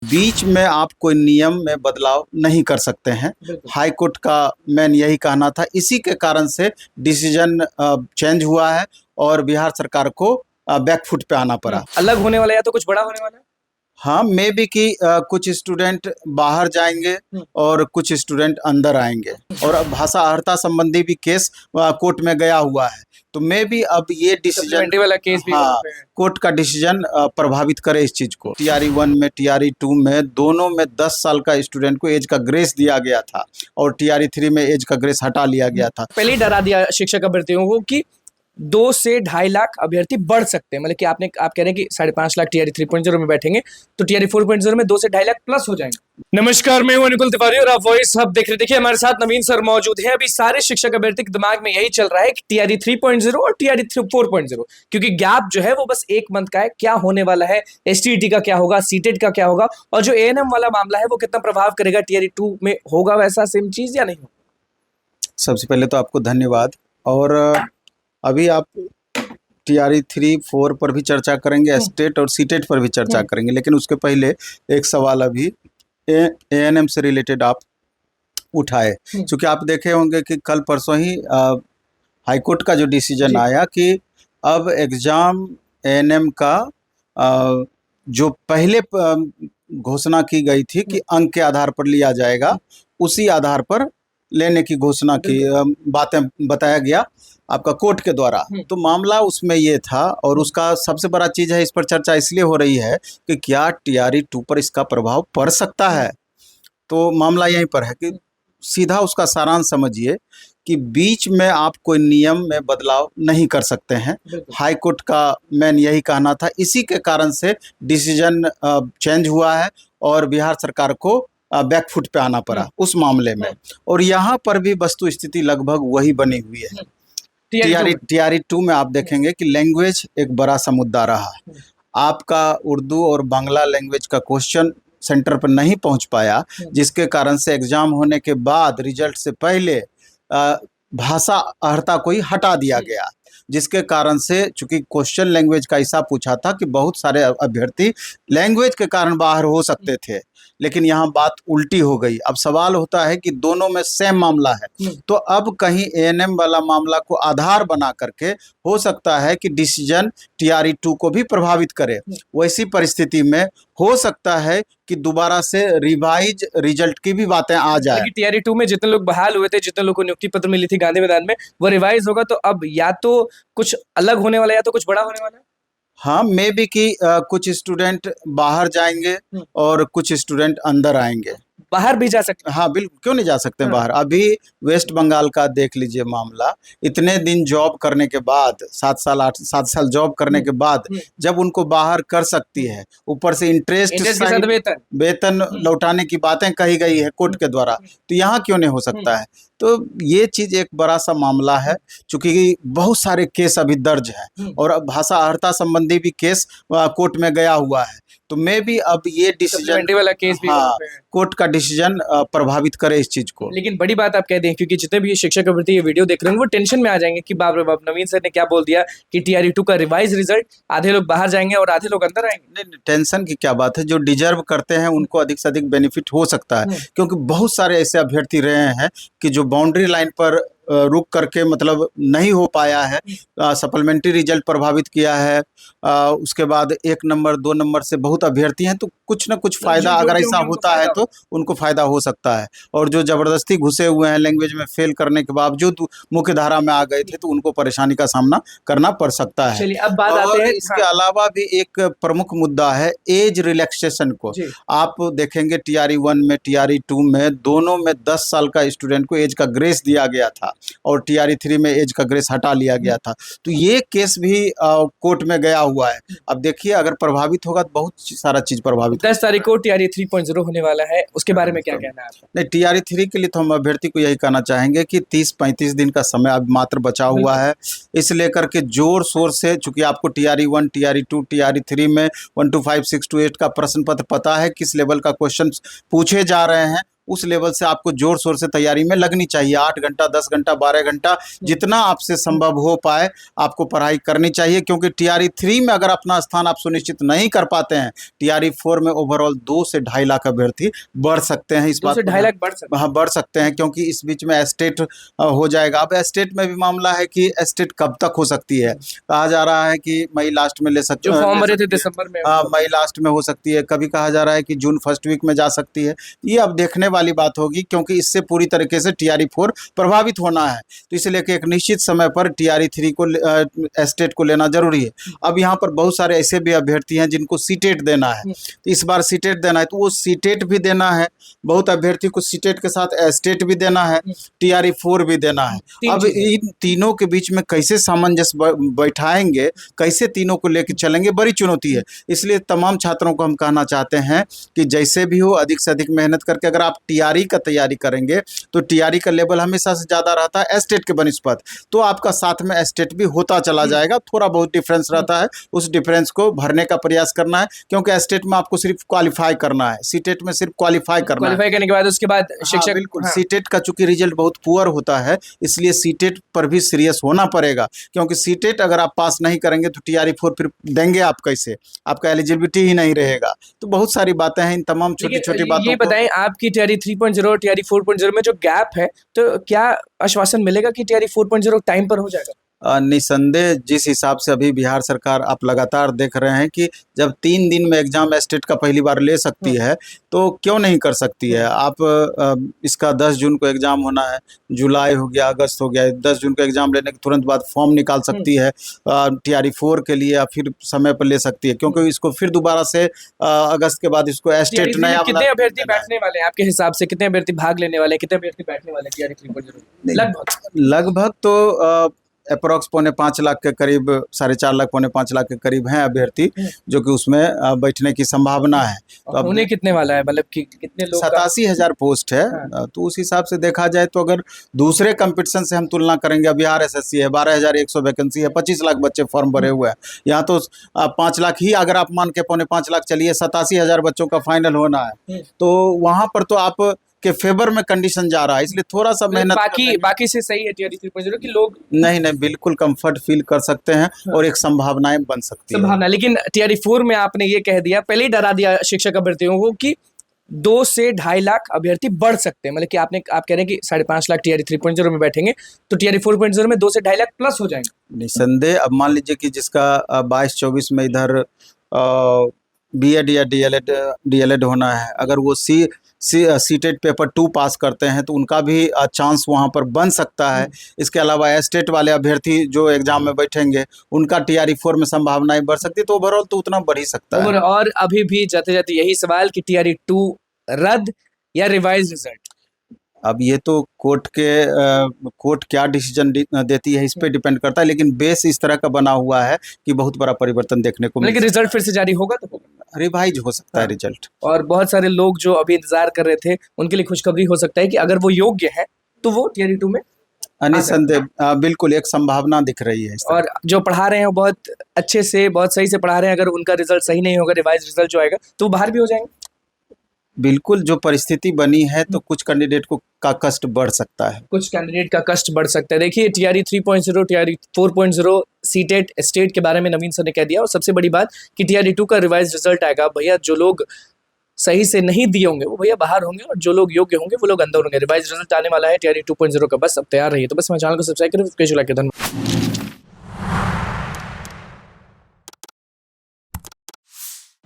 बीच में आप कोई नियम में बदलाव नहीं कर सकते हैं। हाई कोर्ट का मेन यही कहना था, इसी के कारण से डिसीजन चेंज हुआ है और बिहार सरकार को बैकफुट पे आना पड़ा। अलग होने वाला है या तो कुछ बड़ा होने वाला है। हाँ, मे बी कि कुछ स्टूडेंट बाहर जाएंगे और कुछ स्टूडेंट अंदर आएंगे और अब भाषा अर्हता संबंधी भी केस कोर्ट में गया हुआ है, तो मे बी अब ये डिसीजन वाला केस भी हाँ कोर्ट का डिसीजन प्रभावित करे इस चीज को। TRE 1 में TRE 2 में दोनों में 10 साल का स्टूडेंट को एज का ग्रेस दिया गया था और TRE 3 में एज का ग्रेस हटा लिया गया था। पहले ही डरा दिया शिक्षक अभ्यर्थियों को कि 2 से 2.5 लाख अभ्यर्थी बढ़ सकते हैं। मतलब कि आप कह रहे हैं कि 5.5 लाख TRE 3.0 में बैठेंगे तो TRE 4.0 में 2 से 2.5 लाख प्लस हो जाएंगे। नमस्कार, मैं हूं अनुकुल तिवारी और आप वॉइस हब देख रहे हैं। देखिए हमारे साथ नवीन सर मौजूद हैं। अभी सारे शिक्षक अभ्यर्थी के दिमाग में यही चल रहा है कि TRE 3.0 और TRE 4.0, क्योंकि गैप जो है वो बस 1 मंथ का है। क्या होने वाला है, STET का क्या होगा, CTET का क्या होगा, और जो ANM वाला मामला है वो कितना प्रभाव करेगा, TRE 2 में होगा वैसा सेम चीज या नहीं होगा। सबसे पहले तो आपको धन्यवाद। और अभी आप TRE 3, 4 पर भी चर्चा करेंगे, स्टेट और सीटेट पर भी चर्चा करेंगे, लेकिन उसके पहले एक सवाल अभी ANM से रिलेटेड आप उठाए। क्योंकि आप देखे होंगे कि कल परसों ही हाईकोर्ट का जो डिसीजन आया कि अब एग्जाम ANM का जो पहले घोषणा की गई थी कि अंक के आधार पर लिया जाएगा, उसी आधार पर लेने की घोषणा की बातें बताया गया आपका कोर्ट के द्वारा। तो मामला उसमें ये था, और उसका सबसे बड़ा चीज़ है, इस पर चर्चा इसलिए हो रही है कि क्या TRE 2 पर इसका प्रभाव पड़ सकता है। तो मामला यहीं पर है कि सीधा उसका सारांश समझिए कि बीच में आप कोई नियम में बदलाव नहीं कर सकते हैं। हाई कोर्ट का मेन यही कहना था, इसी के कारण से डिसीजन चेंज हुआ है और बिहार सरकार को बैकफुट पे आना पड़ा उस मामले में। और यहाँ पर भी वस्तु स्थिति लगभग वही बनी हुई है। TRE 2 में आप देखेंगे कि लैंग्वेज एक बड़ा सा मुद्दा रहा। आपका उर्दू और बांग्ला लैंग्वेज का क्वेश्चन सेंटर पर नहीं पहुंच पाया, जिसके कारण से एग्जाम होने के बाद रिजल्ट से पहले भाषा अर्हता को ही हटा दिया गया, जिसके कारण से चूंकि क्वेश्चन लैंग्वेज का ऐसा पूछा था कि बहुत सारे अभ्यर्थी लैंग्वेज के कारण बाहर हो सकते थे, लेकिन यहाँ बात उल्टी हो गई। अब सवाल होता है कि दोनों में सेम मामला है, तो अब कहीं ANM वाला मामला को आधार बना करके हो सकता है कि डिसीजन TRE 2 को भी प्रभावित करे। वैसी परिस्थिति में हो सकता है कि दोबारा से रिवाइज रिजल्ट की भी बातें आ जाए। TRE 2 में जितने लोग बहाल हुए थे, जितने लोग को नियुक्ति पत्र मिली थी गांधी मैदान में, वो रिवाइज होगा, तो अब या तो कुछ अलग होने वाला है या तो कुछ बड़ा होने वाला है। हाँ, मे बी कि कुछ स्टूडेंट बाहर जाएंगे और कुछ स्टूडेंट अंदर आएंगे। बाहर भी जा सकते हैं। हाँ बिल्कुल, क्यों नहीं जा सकते हैं बाहर। अभी वेस्ट बंगाल का देख लीजिए मामला। इतने दिन जॉब करने के बाद, 7 साल जॉब करने के बाद जब उनको बाहर कर सकती है, ऊपर से इंटरेस्ट वेतन लौटाने की बातें कही गई है कोर्ट के द्वारा, तो यहाँ क्यों नहीं हो सकता है। तो ये चीज एक बड़ा सा मामला है, चूंकि बहुत सारे केस अभी दर्ज हैं और भाषा अर्हता संबंधी भी केस कोर्ट में गया हुआ है, तो मे भी अब ये डिसीजन वाला केस भी कोर्ट का डिसीजन प्रभावित करे इस चीज को। लेकिन बड़ी बात आप कह दें, क्योंकि जितने भी शिक्षक अभ्यर्थी ये वीडियो देख रहे हैं वो टेंशन में आ जाएंगे कि बाप रे बाप, नवीन सर ने क्या बोल दिया कि TRE 2 का रिवाइज रिजल्ट, आधे लोग बाहर जाएंगे और आधे लोग अंदर आएंगे। नहीं, टेंशन की क्या बात है। जो डिजर्व करते हैं उनको अधिक से अधिक बेनिफिट हो सकता है, क्योंकि बहुत सारे ऐसे अभ्यर्थी रहे हैं कि जो बाउंड्री लाइन पर रुक करके मतलब नहीं हो पाया है, सप्लीमेंट्री रिजल्ट प्रभावित किया है, उसके बाद 1 नंबर 2 नंबर से बहुत अभ्यर्थी हैं, तो कुछ ना कुछ फायदा अगर ऐसा होता है तो उनको फायदा हो सकता है। और जो जबरदस्ती घुसे हुए हैं लैंग्वेज में फेल करने के बावजूद मुख्य धारा में आ गए थे, तो उनको परेशानी का सामना करना पड़ सकता है। अब बात आते हैं, इसके अलावा भी एक प्रमुख मुद्दा है एज रिलैक्सेशन को। आप देखेंगे TRE 1 में TRE 2 में दोनों में 10 साल का स्टूडेंट को एज का ग्रेस दिया गया था और TRE 3 में एज का ग्रेस हटा लिया गया था। तो ये केस भी कोर्ट में गया हुआ है। अब देखिए अगर प्रभावित होगा तो बहुत सारा चीज प्रभावित। 10 तारीख को TRE 3.0 होने वाला है, उसके बारे में क्या कहना है आपका? नहीं, TRE 3 के लिए तो हम अभ्यर्थी को यही कहना चाहेंगे कि 30-35 दिन का समय अब मात्र बचा हुआ है। इस लेकर के जोर शोर से, चूंकि आपको TRE 1, TRE 2, TRE 3 में 1 to 5, 6 to 8 का प्रश्न पत्र पता है, किस लेवल का क्वेश्चन पूछे जा रहे हैं, उस लेवल से आपको जोर शोर से तैयारी में लगनी चाहिए। 8 घंटा, 10 घंटा, 12 घंटा, जितना आपसे संभव हो पाए आपको पढ़ाई करनी चाहिए, क्योंकि टीआरई 3 में अगर अपना स्थान आप सुनिश्चित नहीं कर पाते हैं, टीआरई 4 में ओवरऑल 2 से 2.5 लाख अभ्यर्थी बढ़ सकते हैं। इस 2 बात से को 2.5 लाख बढ़ सकते हैं। हाँ, बढ़ सकते हैं, क्योंकि इस बीच में एस्टेट हो जाएगा। अब एस्टेट में भी मामला है कि एस्टेट कब तक हो सकती है। कहा जा रहा है कि मई लास्ट में ले सकते जो फॉर्म भरे थे सकती है। दिसंबर में, हाँ, मई लास्ट में हो सकती है। कभी कहा जा रहा है कि जून फर्स्ट वीक में जा सकती है। ये अब देखने वाली बात होगी, क्योंकि इससे पूरी तरीके से टीआरई 4 प्रभावित होना है। तो इसलिए कि एक निश्चित समय पर टीआरई 3 को एस्टेट को लेना जरूरी है। अब यहाँ पर बहुत सारे ऐसे भी अभ्यर्थी हैं जिनको सीटेट देना है, तो इस बार सीटेट देना है, तो वो सीटेट भी देना है। बहुत अभ्यर्थी को सीटेट के साथ एस्टेट भी देना है, टीआरई 4 भी देना है। अब इन तीनों के बीच में कैसे सामंजस्य बैठाएंगे, कैसे तीनों को लेकर चलेंगे, बड़ी चुनौती है। इसलिए तमाम छात्रों को हम कहना चाहते हैं कि जैसे भी हो अधिक से अधिक मेहनत करके अगर आप टीआरई का तैयारी करेंगे तो टीआरई का लेवल हमेशा से ज़्यादा रहता है एस्टेट के बनिस्पत, तो आपका साथ में एस्टेट भी होता चला जाएगा। थोड़ा बहुत डिफरेंस रहता है, उस डिफरेंस को भरने का प्रयास करना है, क्योंकि एस्टेट में आपको सिर्फ क्वालिफाई करना है, सीटेट में सिर्फ क्वालिफाई करना है। क्वालिफाई करने के बाद उसके बाद शिक्षक, बिल्कुल, सीटेट का चूंकि रिजल्ट बहुत पुअर होता है, इसलिए सीटेट पर भी सीरियस होना पड़ेगा, क्योंकि सीटेट अगर आप पास नहीं करेंगे तो टीआरई 4 फिर देंगे आप कैसे, आपका एलिजिबिलिटी ही नहीं रहेगा। तो बहुत सारी बातें हैं, इन तमाम छोटी छोटी बातों ये को बताएं, आपकी टीआरई 3.0 टीआरई 4.0 में जो गैप है, तो क्या आश्वासन मिलेगा कि टीआरई 4.0 टाइम पर हो जाएगा? निसंदेह जिस हिसाब से अभी बिहार सरकार आप लगातार देख रहे हैं कि जब 3 दिन में एग्जाम एस्टेट का पहली बार ले सकती है, तो क्यों नहीं कर सकती है। आप इसका 10 जून को एग्जाम होना है, जुलाई हो गया, अगस्त हो गया, 10 जून को एग्जाम लेने के तुरंत बाद फॉर्म निकाल सकती है टीआरई 4 के लिए, या फिर समय पर ले सकती है, क्योंकि इसको फिर दोबारा से अगस्त के बाद इसको एस्टेट नया कितने अभ्यर्थी बैठने वाले हैं आपके हिसाब से? कितने अभ्यर्थी भाग लेने वाले हैं, कितने अभ्यर्थी बैठने वाले हैं टीआरई 3.0? लगभग तो अप्रॉक्स 4.5 लाख के करीब, 4.5 लाख 4.5 लाख के करीब हैं अभ्यर्थी जो कि उसमें बैठने की संभावना है। तो अब होने कितने वाला है, मतलब कि कितने लोग? 87,000 पोस्ट है। तो उस हिसाब से देखा जाए तो अगर दूसरे कंपटीशन से हम तुलना करेंगे, बिहार एसएससी है, 12,100 वैकेंसी है, 25 लाख बच्चे फॉर्म भरे हुए हैं। यहाँ तो 5 लाख ही अगर आप मान के 4.5 लाख चलिए, 87,000 बच्चों का फाइनल होना है, तो वहाँ पर तो आप के फेवर में कंडीशन जा रहा है, इसलिए थोड़ा सा मेहनत बाकी से सही है टीआरई 3.0 कि लोग नहीं बिल्कुल कंफर्ट फील कर सकते हैं और एक संभावनाएं बन सकती है। संभावना, लेकिन टीआरई 4 में आपने ये कह दिया, पहले ही डरा दिया शिक्षक अभ्यर्थियों को कि 2 से 2.5 लाख अभ्यर्थी बढ़ सकते हैं, मतलब कि आप कह रहे हैं कि 5.5 लाख टीआरई 3.0 में बैठेंगे तो टीआरई 4.0 में 2 से 2.5 लाख प्लस हो जाएंगे। निसंदेह अब मान लीजिए कि जिसका 22-24 में इधर बीएड या डीएलएड होना है, अगर वो सीटेट पेपर 2 पास करते हैं तो उनका भी चांस वहाँ पर बन सकता है। इसके अलावा एस्टेट वाले अभ्यर्थी जो एग्जाम में बैठेंगे उनका टीआरई 4 में संभावनाएं बढ़ सकती है, तो ओवरऑल तो उतना बढ़ ही सकता है। और अभी भी जाते जाते यही सवाल कि टीआरई 2 रद्द या रिवाइज रिजल्ट? अब ये तो कोर्ट क्या डिसीजन देती है इस पे डिपेंड करता है, लेकिन बेस इस तरह का बना हुआ है कि बहुत बड़ा परिवर्तन देखने को मिलेगा। लेकिन रिजल्ट फिर से जारी होगा तो होगा, रिवाइज हो सकता है रिजल्ट। और बहुत सारे लोग जो अभी इंतजार कर रहे थे उनके लिए खुशखबरी हो सकता है कि अगर वो योग्य है तो वो टीआरई 2 में निसंदेह बिल्कुल एक संभावना दिख रही है। और जो पढ़ा रहे हैं वो बहुत अच्छे से, बहुत सही से पढ़ा रहे हैं, अगर उनका रिजल्ट सही नहीं होगा, रिवाइज रिजल्ट जो आएगा, तो वो बाहर भी हो जाएंगे। बिल्कुल, जो परिस्थिति बनी है तो कुछ कैंडिडेट का कष्ट बढ़ सकता है, कुछ कैंडिडेट का कष्ट बढ़ सकता है। देखिए, टीआरई 3.0 टीआरई 4.0 सीटेट स्टेट के बारे में नवीन सर ने कह दिया, और सबसे बड़ी बात कि टीआरई 2 का रिवाइज रिजल्ट आएगा। भैया जो लोग सही से नहीं दिए होंगे वो भैया बाहर होंगे, और जो लोग योग्य होंगे वो लोग अंदर होंगे। रिवाइज रिजल्ट आने वाला है टीआरई 2.0 का, बस अब तैयार रहिए। तो बस मैं चैनल को सब्सक्राइब करें, धन्यवाद।